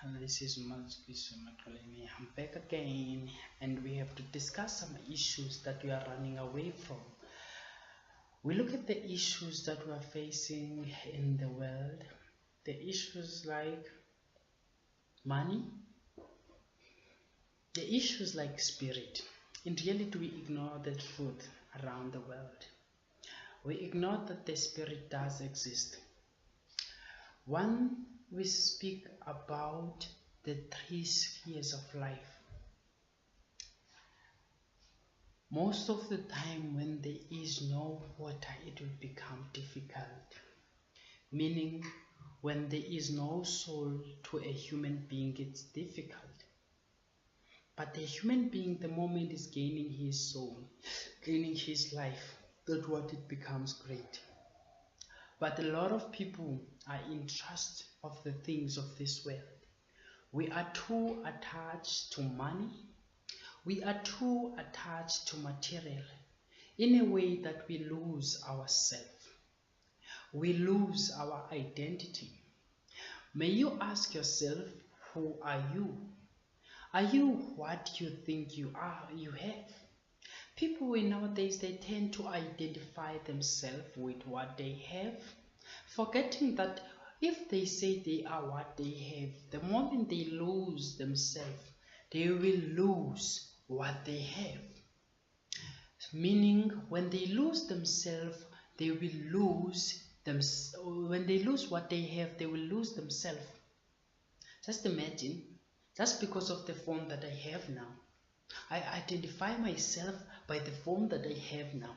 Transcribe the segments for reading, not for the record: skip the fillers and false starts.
This is Mazukis Makalini. I'm back again, and we have to discuss some issues that we are running away from. We look at the issues that we are facing in the world, the issues like money, the issues like spirit. In reality, we ignore the truth around the world. We ignore that the spirit does exist. One, we speak about the three spheres of life. Most of the time when there is no water, it will become difficult. Meaning, when there is no soul to a human being, it's difficult. But a human being, the moment is gaining his soul, gaining his life, that's what it becomes great. But a lot of people are in trust of the things of this world. We are too attached to money. We are too attached to material in a way that we lose ourselves. We lose our identity. May you ask yourself, who are you? Are you what you think you are, you have? People nowadays, they tend to identify themselves with what they have, forgetting that if they say they are what they have, the moment they lose themselves, they will lose what they have. Meaning, when they lose themselves, they will lose them. When they lose what they have, they will lose themselves. Just imagine, just because of the form that I have now, I identify myself by the phone that I have now.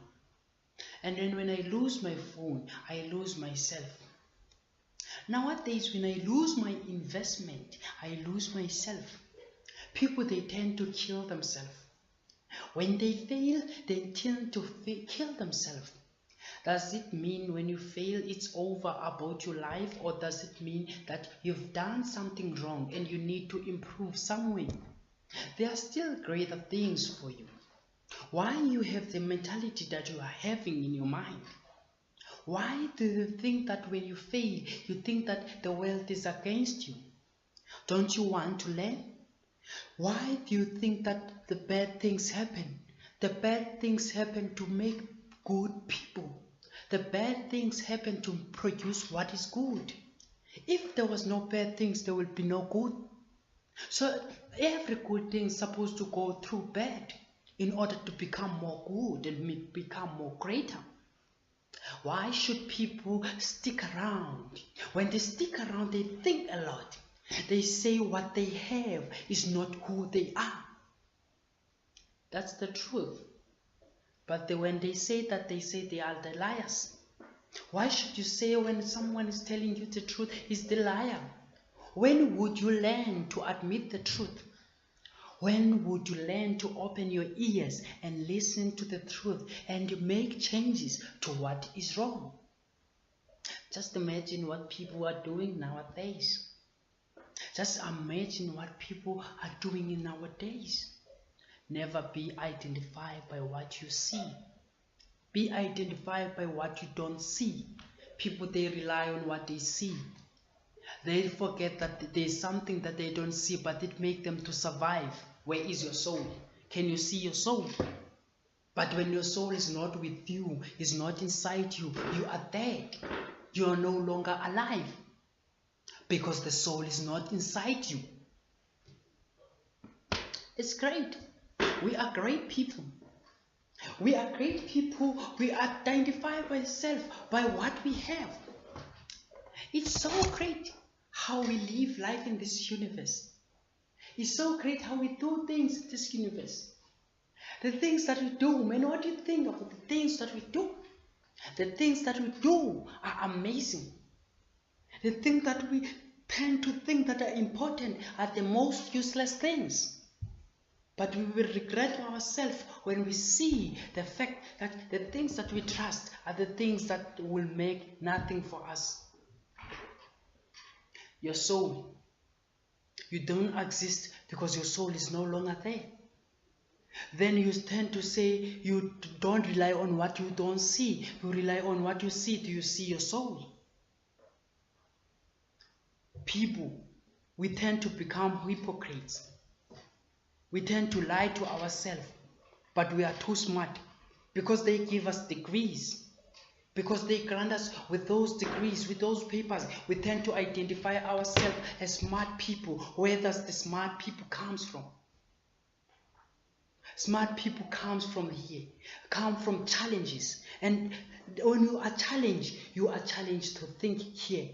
And then when I lose my phone, I lose myself. Nowadays, when I lose my investment, I lose myself. People, they tend to kill themselves. When they fail, they tend to kill themselves. Does it mean when you fail, it's over about your life? Or does it mean that you've done something wrong and you need to improve somewhere? There are still greater things for you. Why you have the mentality that you are having in your mind? Why do you think that when you fail, you think that the world is against you? Don't you want to learn? Why do you think that the bad things happen? The bad things happen to make good people. The bad things happen to produce what is good. If there was no bad things, there would be no good. So every good thing is supposed to go through bad in order to become more good and become more greater. Why should people stick around? When they stick around, they think a lot. They say what they have is not who they are. That's the truth. But when they say that, they say they are the liars. Why should you say when someone is telling you the truth is the liar? When would you learn to admit the truth? When would you learn to open your ears and listen to the truth and make changes to what is wrong? Just imagine what people are doing nowadays. Just imagine what people are doing nowadays. Never be identified by what you see. Be identified by what you don't see. People, they rely on what they see. They forget that there's something that they don't see, but it makes them to survive. Where is your soul? Can you see your soul? But when your soul is not with you, is not inside you, you are dead. You are no longer alive. Because the soul is not inside you. It's great. We are great people. We are great people. We identify ourselves by what we have. It's so great how we live life in this universe. It's so great how we do things in this universe. The things that we do, man, what do you think about the things that we do? The things that we do are amazing. The things that we tend to think that are important are the most useless things. But we will regret ourselves when we see the fact that the things that we trust are the things that will make nothing for us. Your soul. You don't exist because your soul is no longer there. Then you tend to say you don't rely on what you don't see. You rely on what you see. Do you see your soul? People, we tend to become hypocrites. We tend to lie to ourselves, but we are too smart because they give us degrees. Because they grant us with those degrees, with those papers, we tend to identify ourselves as smart people. Where does the smart people comes from? Smart people comes from here, come from challenges. And when you are challenged to think here.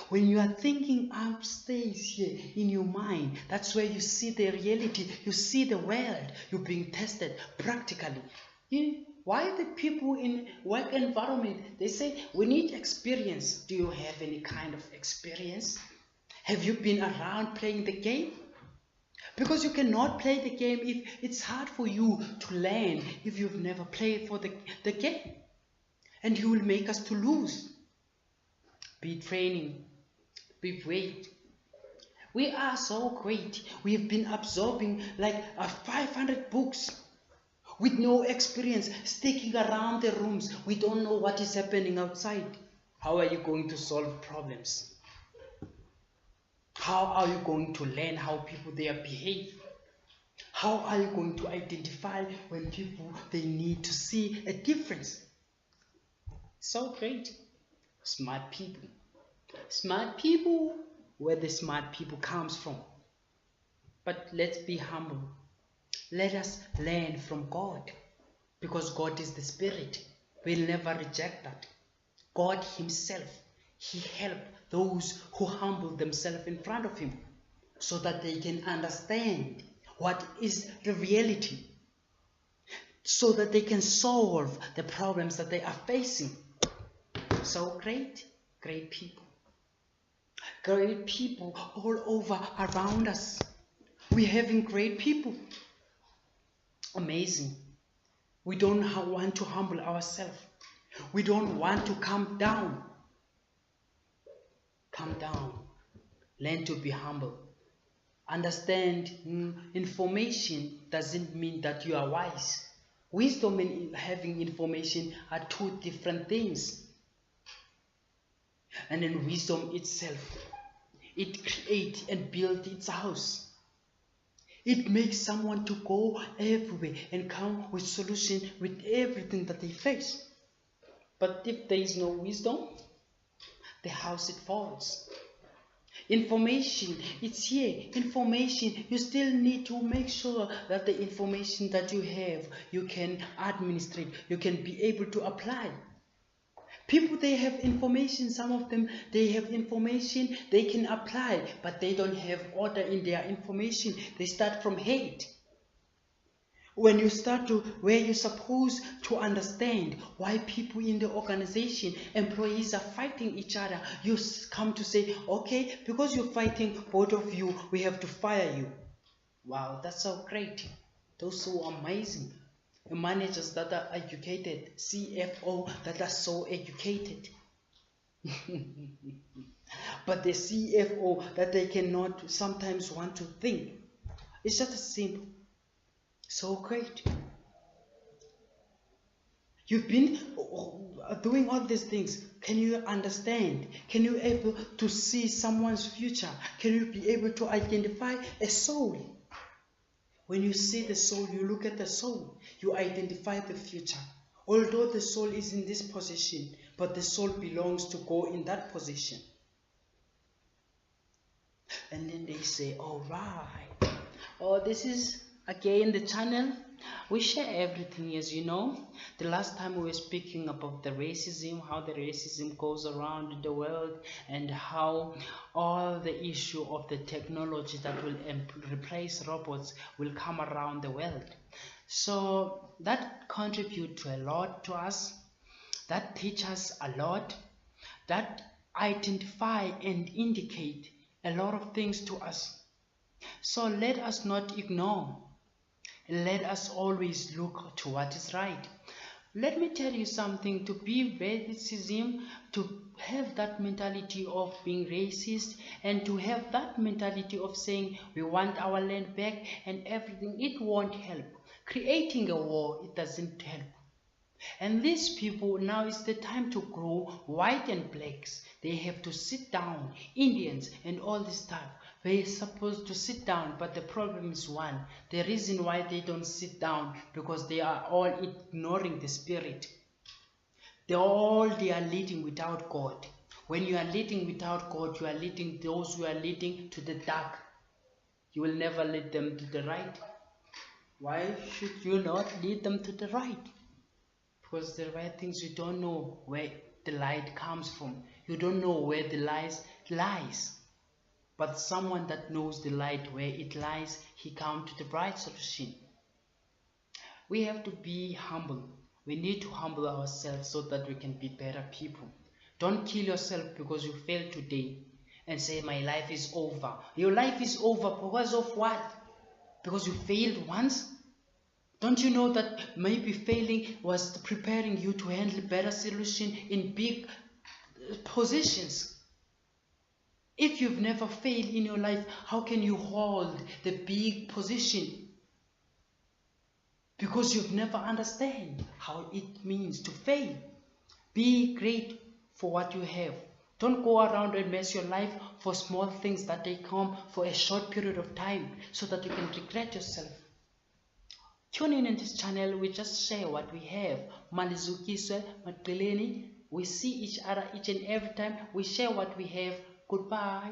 When you are thinking upstairs here in your mind, that's where you see the reality, you see the world, you're being tested practically. Why the people in work environment, they say we need experience. Do you have any kind of experience? Have you been around playing the game? Because you cannot play the game if it's hard for you to learn if you've never played for the game. And you will make us to lose. Be training, be great. We are so great. We've been absorbing like 500 books with no experience, sticking around the rooms. We don't know what is happening outside. How are you going to solve problems? How are you going to learn how people there behave? How are you going to identify when people, they need to see a difference? So great. Smart people. Smart people, where the smart people comes from. But let's be humble. Let us learn from God, because God is the Spirit. We'll never reject that. God himself, he helped those who humble themselves in front of him so that they can understand what is the reality, so that they can solve the problems that they are facing. So great, great people. Great people all over around us. We're having great people. Amazing. We don't want to humble ourselves. We don't want to come down. Come down. Learn to be humble. Understand, information doesn't mean that you are wise. Wisdom and having information are two different things. And then wisdom itself, it creates and builds its house. It makes someone to go everywhere and come with solution with everything that they face. But if there is no wisdom, the house it falls. Information, it's here. Information, you still need to make sure that the information that you have, you can administrate, you can be able to apply. People, they have information, some of them, they have information, they can apply, but they don't have order in their information. They start from hate. When you start to, where you're supposed to understand why people in the organization, employees are fighting each other, you come to say, okay, because you're fighting both of you, we have to fire you. Wow, that's so great. Those so amazing. Managers that are educated, CFO that are so educated. But the CFO that they cannot sometimes want to think. It's just simple. So great. You've been doing all these things. Can you understand? Can you able to see someone's future? Can you be able to identify a soul? When you see the soul, you look at the soul, you identify the future. Although the soul is in this position, but the soul belongs to go in that position. And then they say, all right. Oh, this is again the channel. We share everything, as you know. The last time we were speaking about the racism, how the racism goes around the world, and how all the issue of the technology that will replace robots will come around the world. So that contributes a lot to us, that teaches a lot, that identify and indicate a lot of things to us. So let us not ignore. Let us always look to what is right. Let me tell you something, to be racism, to have that mentality of being racist, and to have that mentality of saying we want our land back and everything, it won't help. Creating a war, it doesn't help. And these people, now is the time to grow white and blacks. They have to sit down. Indians and all this stuff, they're supposed to sit down, but the problem is one. The reason why they don't sit down, because they are all ignoring the spirit. They are leading without God. When you are leading without God, you are leading those who are leading to the dark. You will never lead them to the right. Why should you not lead them to the right? Because the right things, you don't know where the light comes from. You don't know where the lies. But someone that knows the light where it lies, he comes to the bright solution. We have to be humble. We need to humble ourselves so that we can be better people. Don't kill yourself because you failed today and say, my life is over. Your life is over because of what? Because you failed once? Don't you know that maybe failing was preparing you to handle better solution in big positions? If you've never failed in your life, how can you hold the big position? Because you've never understand how it means to fail. Be great for what you have. Don't go around and mess your life for small things that they come for a short period of time so that you can regret yourself. Tune in this channel, we just share what we have. Malizukiswe, Magdalene, we see each other each and every time. We share what we have. Goodbye.